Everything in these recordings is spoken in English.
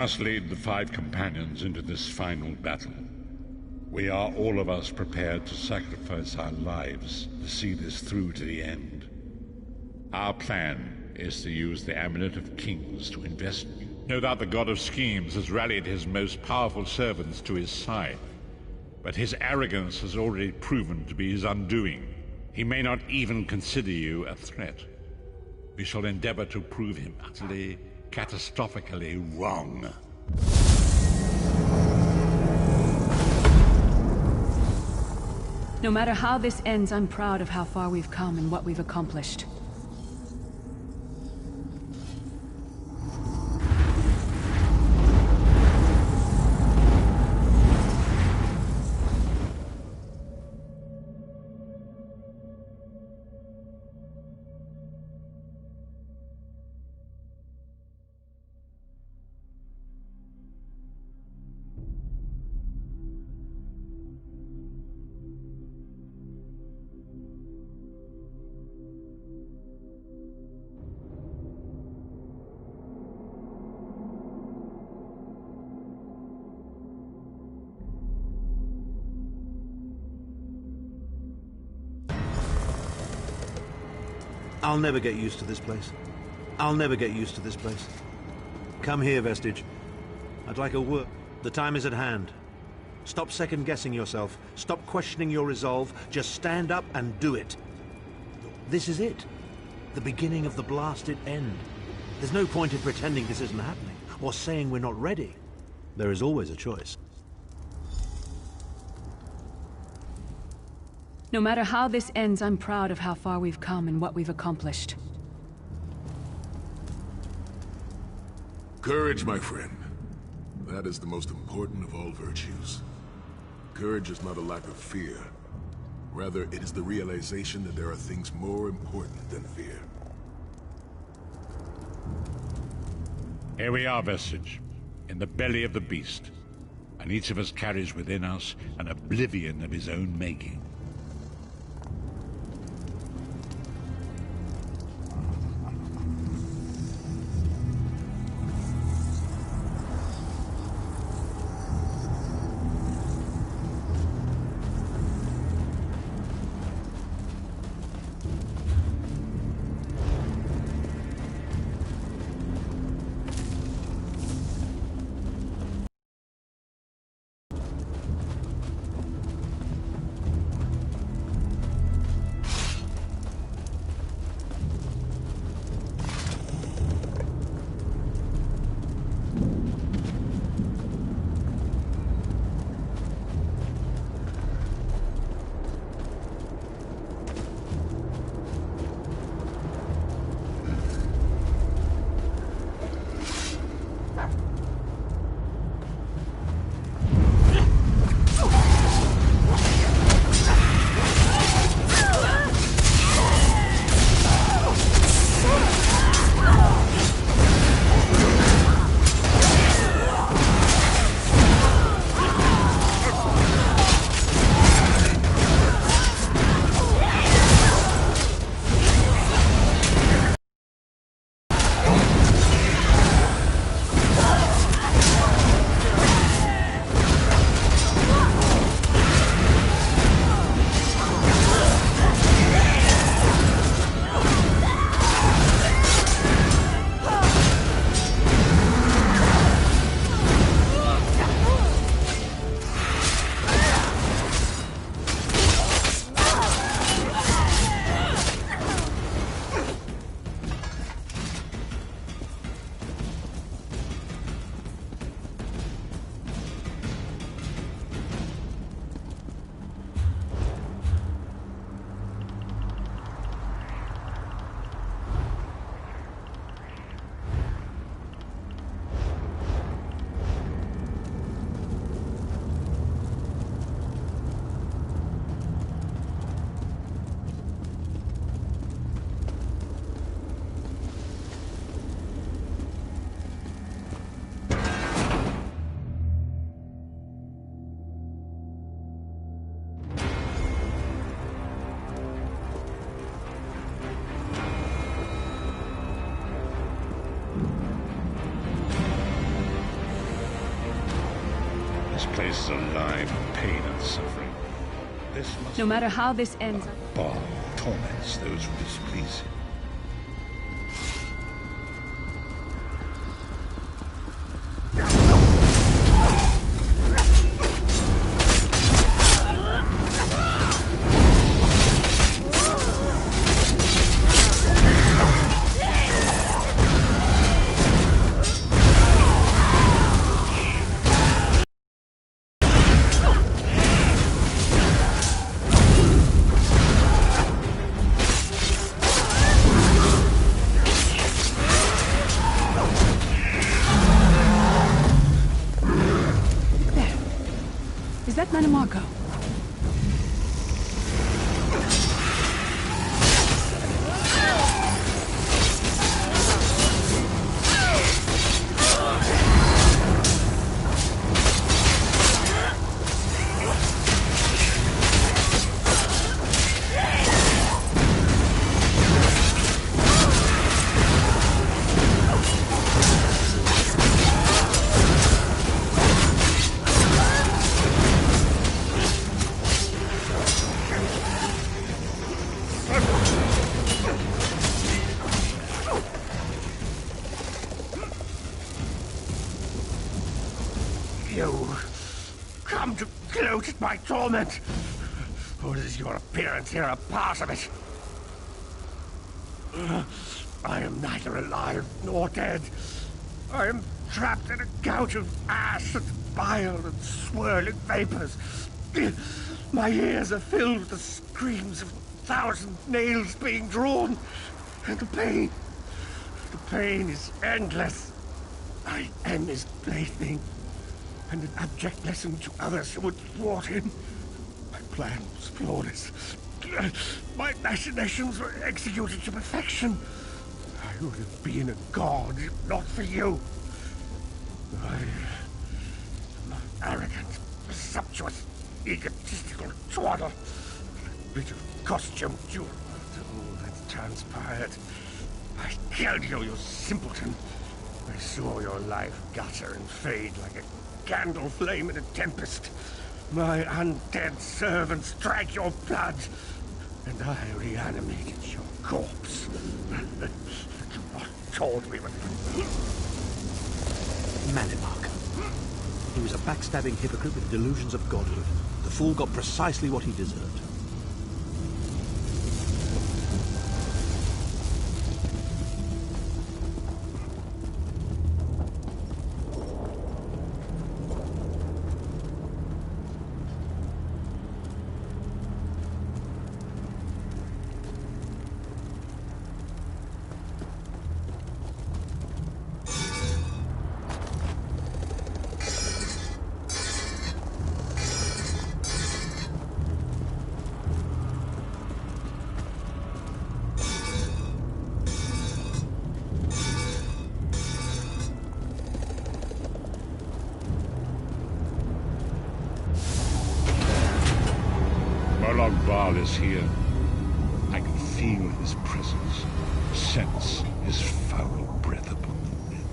Must lead the five companions into this final battle. We are all of us prepared to sacrifice our lives to see this through to the end. Our plan is to use the Amulet of Kings to invest in you. No doubt the God of Schemes has rallied his most powerful servants to his side, but his arrogance has already proven to be his undoing. He may not even consider you a threat. We shall endeavor to prove him utterly, catastrophically wrong. No matter how this ends, I'm proud of how far we've come and what we've accomplished. I'll never get used to this place. I'll never get used to this place. Come here, Vestige. I'd like a word. The time is at hand. Stop second-guessing yourself. Stop questioning your resolve. Just stand up and do it. This is it. The beginning of the blasted end. There's no point in pretending this isn't happening, or saying we're not ready. There is always a choice. No matter how this ends, I'm proud of how far we've come and what we've accomplished. Courage, my friend. That is the most important of all virtues. Courage is not a lack of fear. Rather, it is the realization that there are things more important than fear. Here we are, Vestige, in the belly of the beast, and each of us carries within us an oblivion of his own making. This place is alive with pain and suffering. This must No matter how this ends... Baal torments those who displease him. Is that Mannimarco? You come to gloat at my torment, or is your appearance here a part of it? I am neither alive nor dead. I am trapped in a gouge of ash and bile and swirling vapors. My ears are filled with the screams of 1,000 nails being drawn, and the pain is endless. My end is plaything, and an abject lesson to others who would thwart him. My plan was flawless. My machinations were executed to perfection. I would have been a god if not for you. I am an arrogant, presumptuous, egotistical twaddle. A bit of costume jewel after all that transpired. I killed you, you simpleton. I saw your life gutter and fade like a candle flame in a tempest. My undead servants drank your blood, and I reanimated your corpse. What told me what... Mannimarco. He was a backstabbing hypocrite with delusions of godhood. The fool got precisely what he deserved. Molag Bal is here. I can feel his presence, sense his foul breath upon the wind.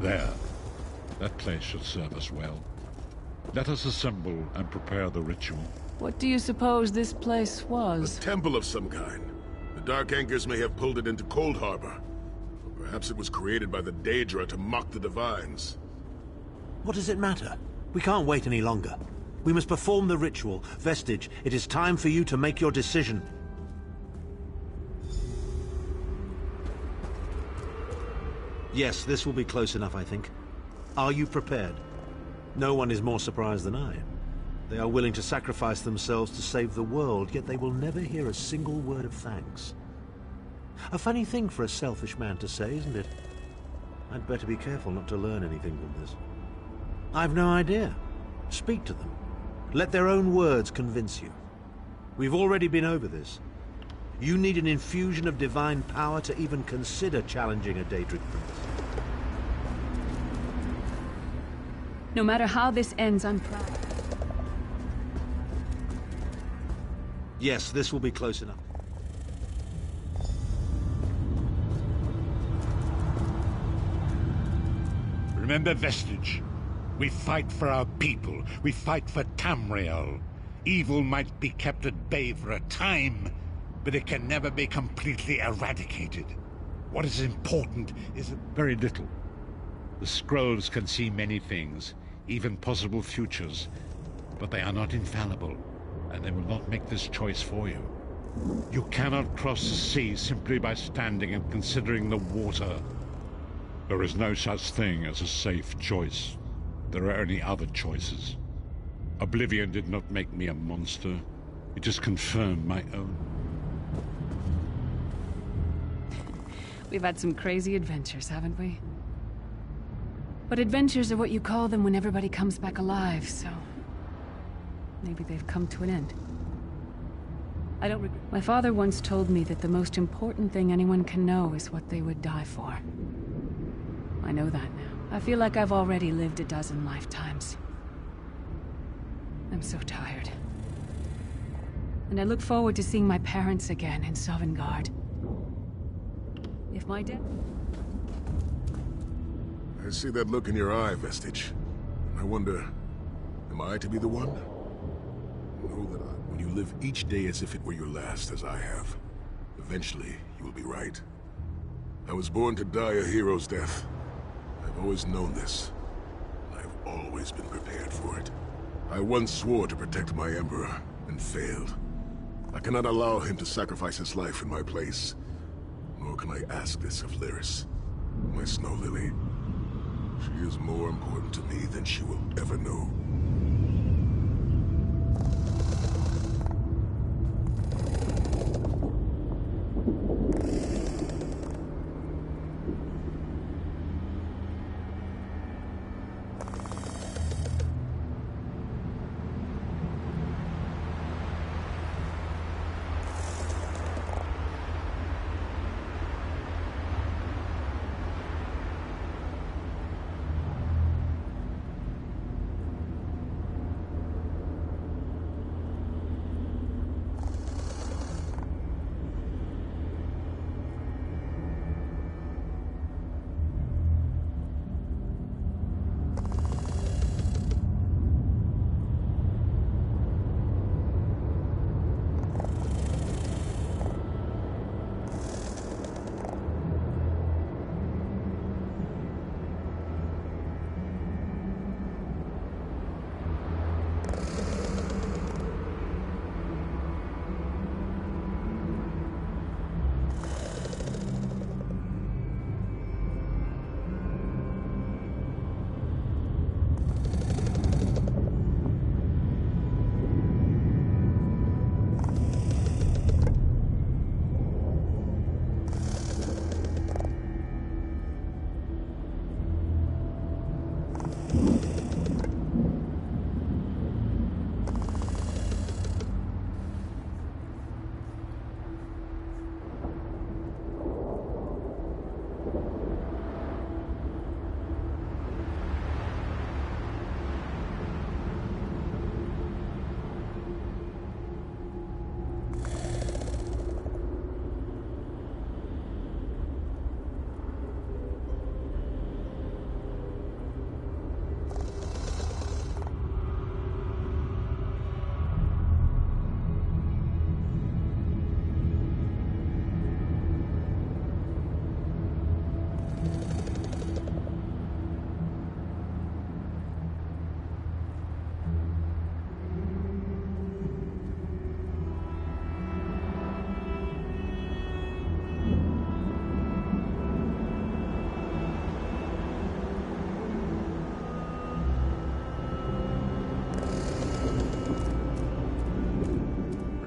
There. That place should serve us well. Let us assemble and prepare the ritual. What do you suppose this place A was? temple of some kind. The Dark Anchors may have pulled it into Cold Harbor. Or perhaps it was created by the Daedra to mock the Divines. What does it matter? We can't wait any longer. We must perform the ritual. Vestige, it is time for you to make your decision. Yes, this will be close enough, I think. Are you prepared? No one is more surprised than I am. They are willing to sacrifice themselves to save the world, yet they will never hear a single word of thanks. A funny thing for a selfish man to say, isn't it? I'd better be careful not to learn anything from this. I've no idea. Speak to them. Let their own words convince you. We've already been over this. You need an infusion of divine power to even consider challenging a Daedric prince. No matter how this ends, I'm proud. Yes, this will be close enough. Remember Vestige. We fight for our people. We fight for Tamriel. Evil might be kept at bay for a time, but it can never be completely eradicated. What is important is very little. The scrolls can see many things, even possible futures, but they are not infallible, and they will not make this choice for you. You cannot cross the sea simply by standing and considering the water. There is no such thing as a safe choice. There are only other choices. Oblivion did not make me a monster. It just confirmed my own. We've had some crazy adventures, haven't we? But adventures are what you call them when everybody comes back alive, so... maybe they've come to an end. I don't regret... My father once told me that the most important thing anyone can know is what they would die for. I know that now. I feel like I've already lived a dozen lifetimes. I'm so tired. And I look forward to seeing my parents again in Sovngarde. If my death... I see that look in your eye, Vestige. I wonder, am I to be the one? Know that when you live each day as if it were your last, as I have, eventually you will be right. I was born to die a hero's death. I've always known this. I've always been prepared for it. I once swore to protect my Emperor, and failed. I cannot allow him to sacrifice his life in my place. Nor can I ask this of Lyris, my Snow Lily. She is more important to me than she will ever know.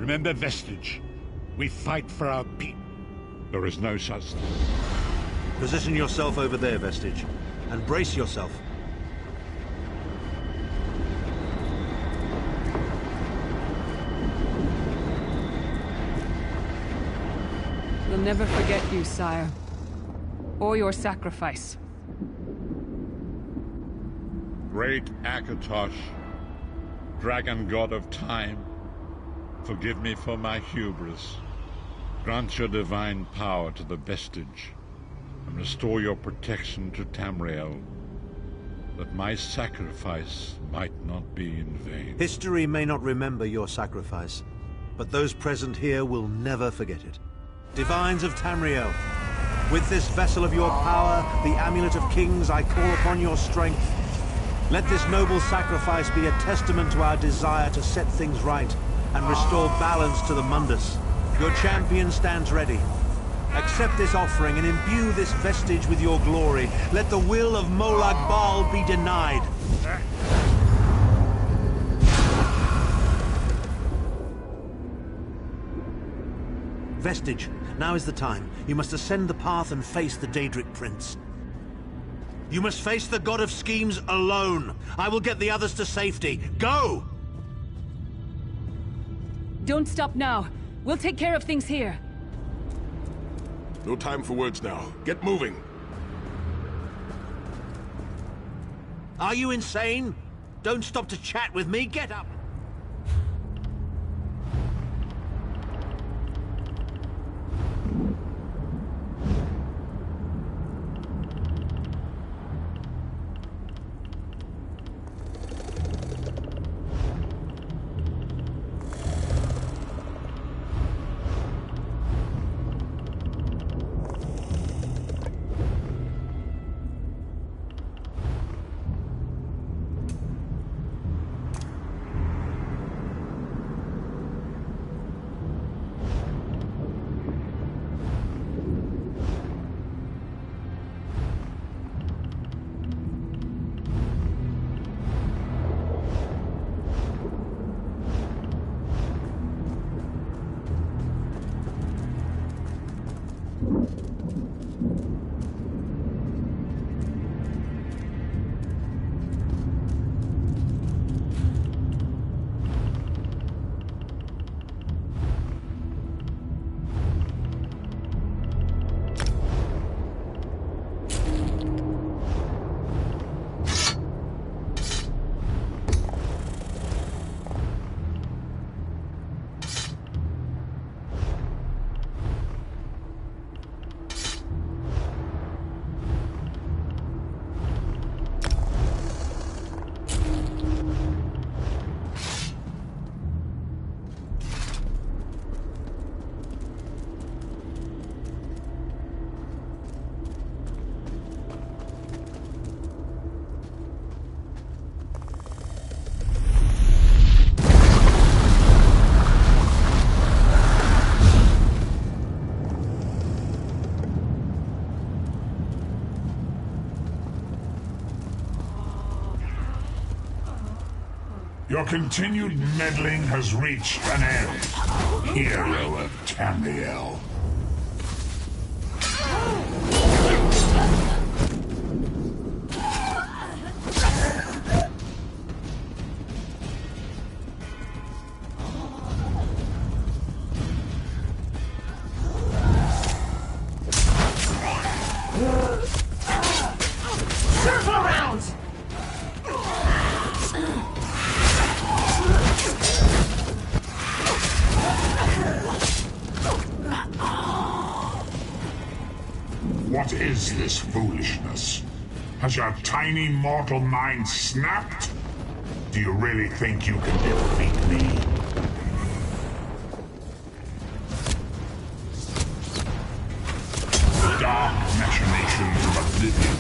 Remember Vestige. We fight for our people. There is no such thing. Position yourself over there, Vestige, and brace yourself. We'll never forget you, sire. Or your sacrifice. Great Akatosh, dragon god of time, forgive me for my hubris. Grant your divine power to the Vestige, and restore your protection to Tamriel, that my sacrifice might not be in vain. History may not remember your sacrifice, but those present here will never forget it. Divines of Tamriel, with this vessel of your power, the Amulet of Kings, I call upon your strength. Let this noble sacrifice be a testament to our desire to set things right and restore balance to the Mundus. Your champion stands ready. Accept this offering and imbue this Vestige with your glory. Let the will of Molag Bal be denied. Vestige, now is the time. You must ascend the path and face the Daedric Prince. You must face the God of Schemes alone. I will get the others to safety. Go! Don't stop now. We'll take care of things here. No time for words now. Get moving. Are you insane? Don't stop to chat with me. Get up! Your continued meddling has reached an end, hero of Tamriel. What is this foolishness? Has your tiny mortal mind snapped? Do you really think you can defeat me? The dark machinations of Oblivion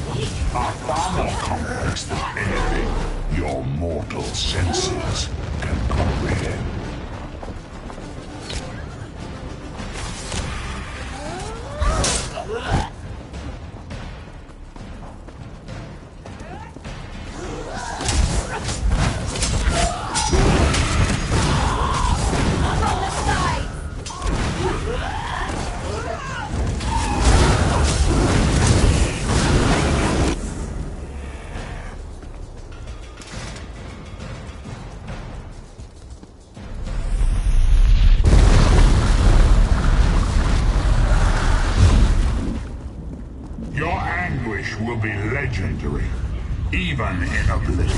are far more complex than anything your mortal senses can comprehend. flesh will be legendary, even in Oblivion.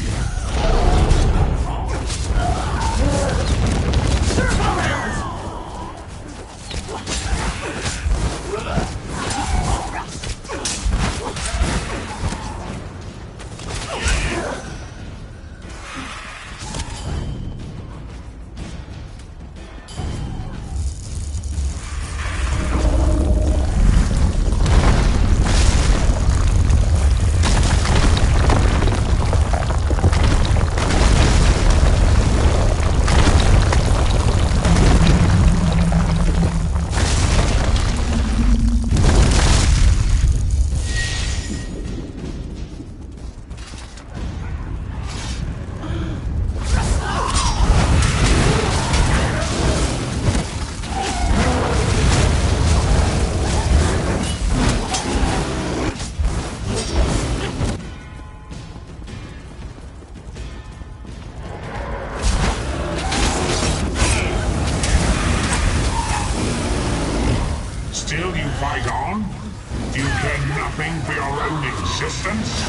Still you fight on? Do you care nothing for your own existence?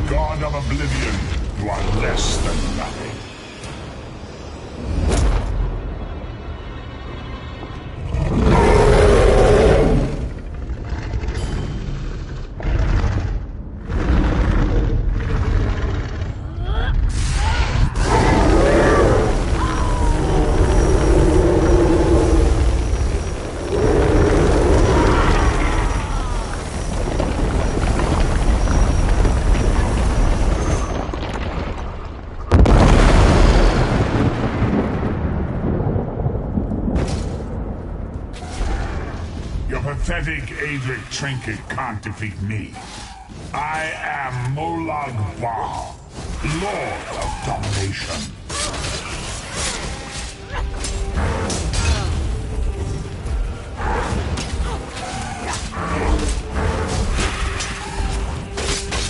God of Oblivion, you are less than nothing. Pathetic Aedric trinket can't defeat me. I am Molag Bal, Lord of Domination.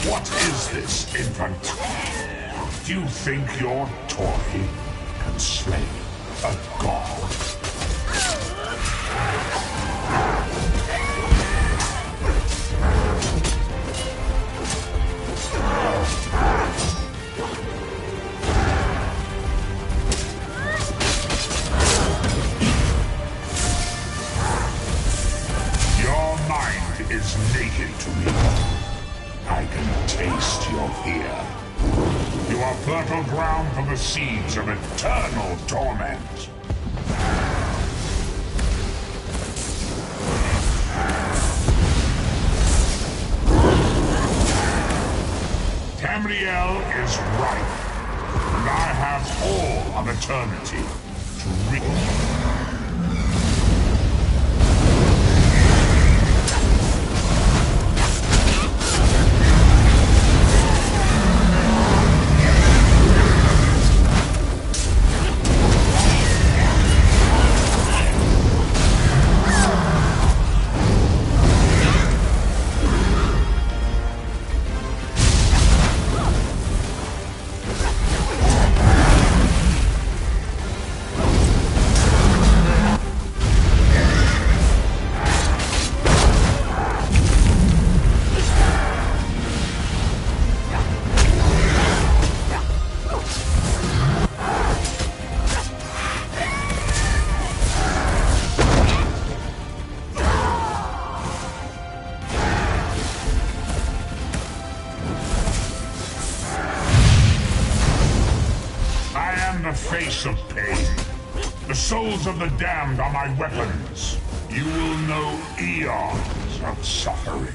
What is this, infant? Do you think your toy can slay a god? Is naked to me. I can taste your fear. You are fertile ground for the seeds of eternal torment. Tamriel is right, and I have all of eternity to reach. souls of the damned are my weapons. You will know eons of suffering.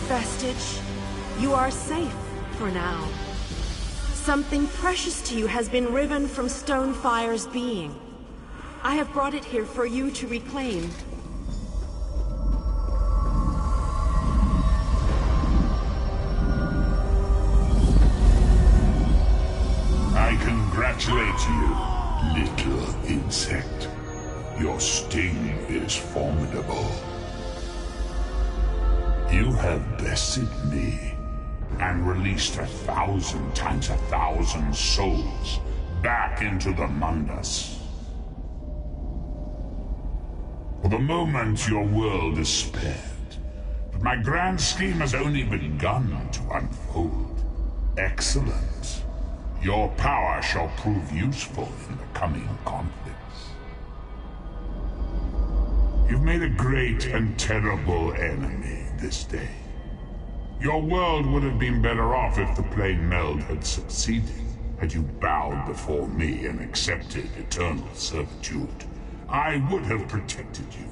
Vestige. You are safe for now. Something precious to you has been riven from Stonefire's being. I have brought it here for you to reclaim. I congratulate you, little insect. Your sting is formidable. You have bested me, and released 1,000 times 1,000 souls back into the Mundus. For the moment, your world is spared, but my grand scheme has only begun to unfold. Excellent. Your power shall prove useful in the coming conflicts. You've made a great and terrible enemy this day. Your world would have been better off if the plane meld had succeeded, had you bowed before me and accepted eternal servitude. I would have protected you.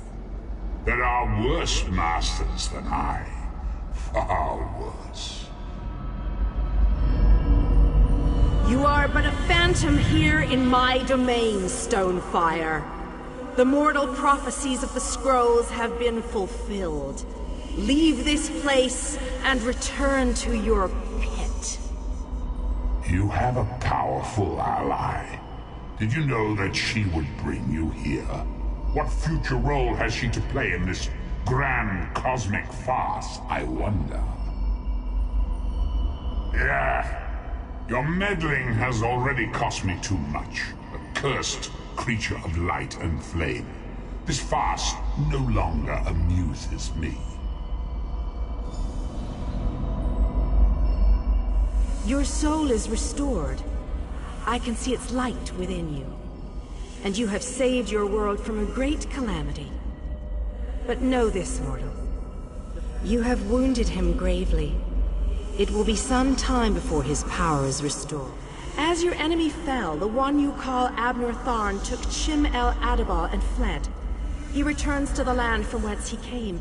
There are worse masters than I. Far worse. You are but a phantom here in my domain, Stonefire. The mortal prophecies of the scrolls have been fulfilled. Leave this place and return to your pit. You have a powerful ally. Did you know that she would bring you here? What future role has she to play in this grand cosmic farce, I wonder? Yeah, your meddling has already cost me too much. A cursed creature of light and flame. This farce no longer amuses me. Your soul is restored. I can see its light within you. And you have saved your world from a great calamity. But know this, mortal. You have wounded him gravely. It will be some time before his power is restored. As your enemy fell, the one you call Abnur Tharn took Chim El Adabal and fled. He returns to the land from whence he came.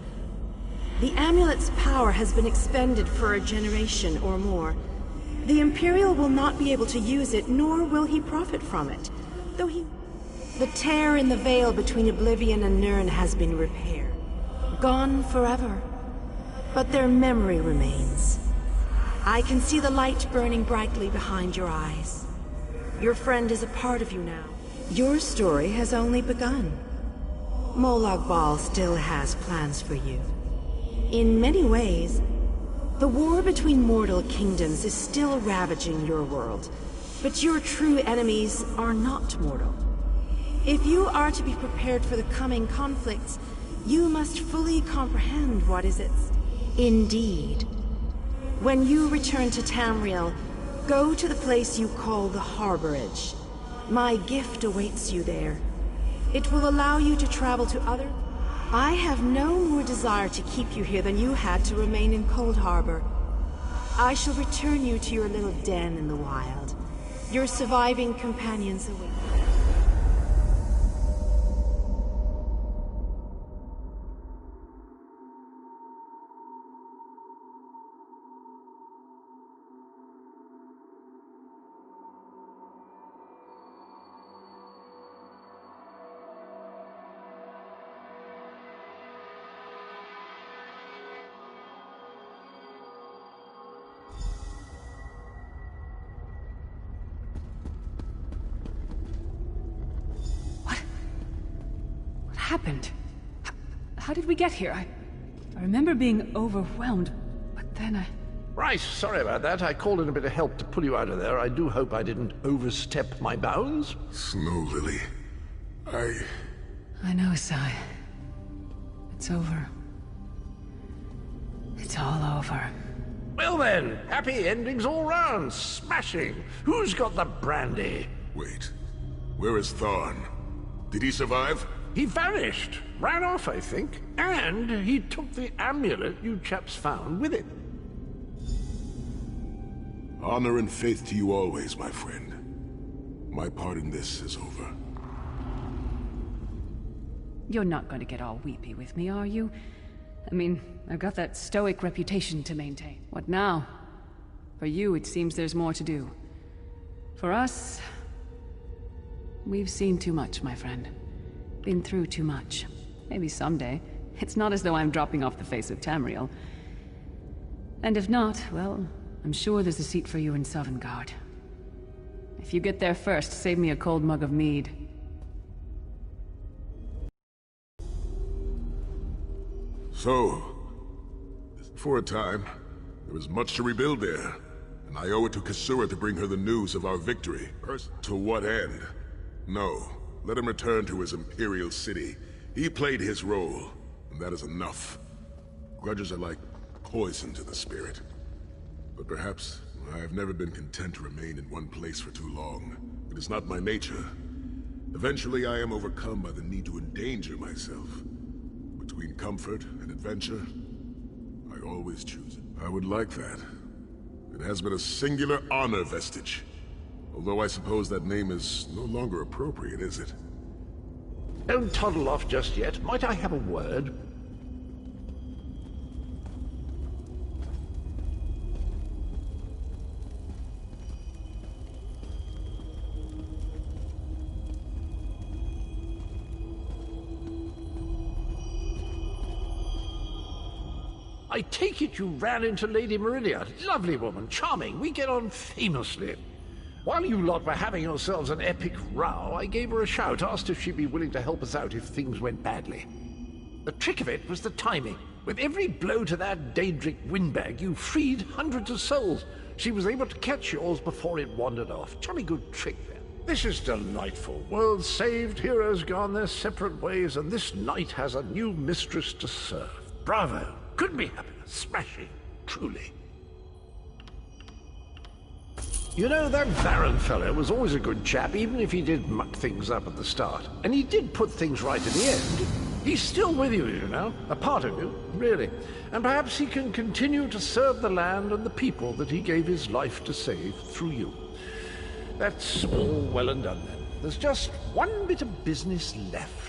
The amulet's power has been expended for a generation or more. The Imperial will not be able to use it, nor will he profit from it, though he... The tear in the veil between Oblivion and Nirn has been repaired. Gone forever. But their memory remains. I can see the light burning brightly behind your eyes. Your friend is a part of you now. Your story has only begun. Molag Bal still has plans for you. In many ways, the war between mortal kingdoms is still ravaging your world, but your true enemies are not mortal. If you are to be prepared for the coming conflicts, you must fully comprehend what is its... Indeed. When you return to Tamriel, go to the place you call the Harborage. My gift awaits you there. It will allow you to travel to other... I have no more desire to keep you here than you had to remain in Cold Harbor. I shall return you to your little den in the wild. Your surviving companions await. Happened? How did we get here? I remember being overwhelmed, but then I... Right, sorry about that. I called in a bit of help to pull you out of there. I do hope I didn't overstep my bounds. Snow Lily, I know, Sai. It's over. It's all over. Well then, happy endings all round. Smashing. Who's got the brandy? Wait. Where is Tharn? Did he survive? He vanished. Ran off, I think. And he took the amulet you chaps found with him. Honor and faith to you always, my friend. My part in this is over. You're not going to get all weepy with me, are you? I mean, I've got that stoic reputation to maintain. What now? For you, it seems there's more to do. For us... we've seen too much, my friend. Been through too much. Maybe someday. It's not as though I'm dropping off the face of Tamriel. And if not, well, I'm sure there's a seat for you in Sovngarde. If you get there first, save me a cold mug of mead. So, for a time, there was much to rebuild there, and I owe it to Kasura to bring her the news of our victory. To what end? No. Let him return to his Imperial city. He played his role, and that is enough. Grudges are like poison to the spirit. But perhaps I have never been content to remain in one place for too long. It is not my nature. Eventually I am overcome by the need to endanger myself. Between comfort and adventure, I always choose it. I would like that. It has been a singular honor, Vestige. Although I suppose that name is no longer appropriate, is it? Don't toddle off just yet. Might I have a word? I take it you ran into Lady Meridia. Lovely woman, charming. We get on famously. While you lot were having yourselves an epic row, I gave her a shout, asked if she'd be willing to help us out if things went badly. The trick of it was the timing. With every blow to that Daedric windbag, you freed hundreds of souls. She was able to catch yours before it wandered off. Jolly good trick, then. This is delightful. Worlds saved, heroes gone their separate ways, and this knight has a new mistress to serve. Bravo! Couldn't be happier. Smashing. Truly. You know, that Baron fellow was always a good chap, even if he did muck things up at the start. And he did put things right in the end. He's still with you, you know. A part of you, really. And perhaps he can continue to serve the land and the people that he gave his life to save through you. That's all well and done then. There's just one bit of business left.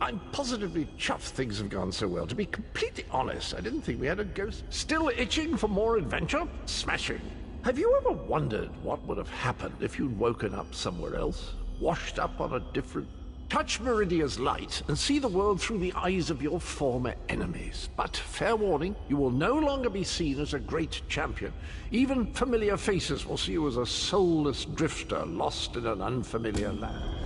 I'm positively chuffed things have gone so well. To be completely honest, I didn't think we had a ghost. Still itching for more adventure? Smashing. Have you ever wondered what would have happened if you'd woken up somewhere else? Washed up on a different... Touch Meridia's light and see the world through the eyes of your former enemies. But, fair warning, you will no longer be seen as a great champion. Even familiar faces will see you as a soulless drifter lost in an unfamiliar land.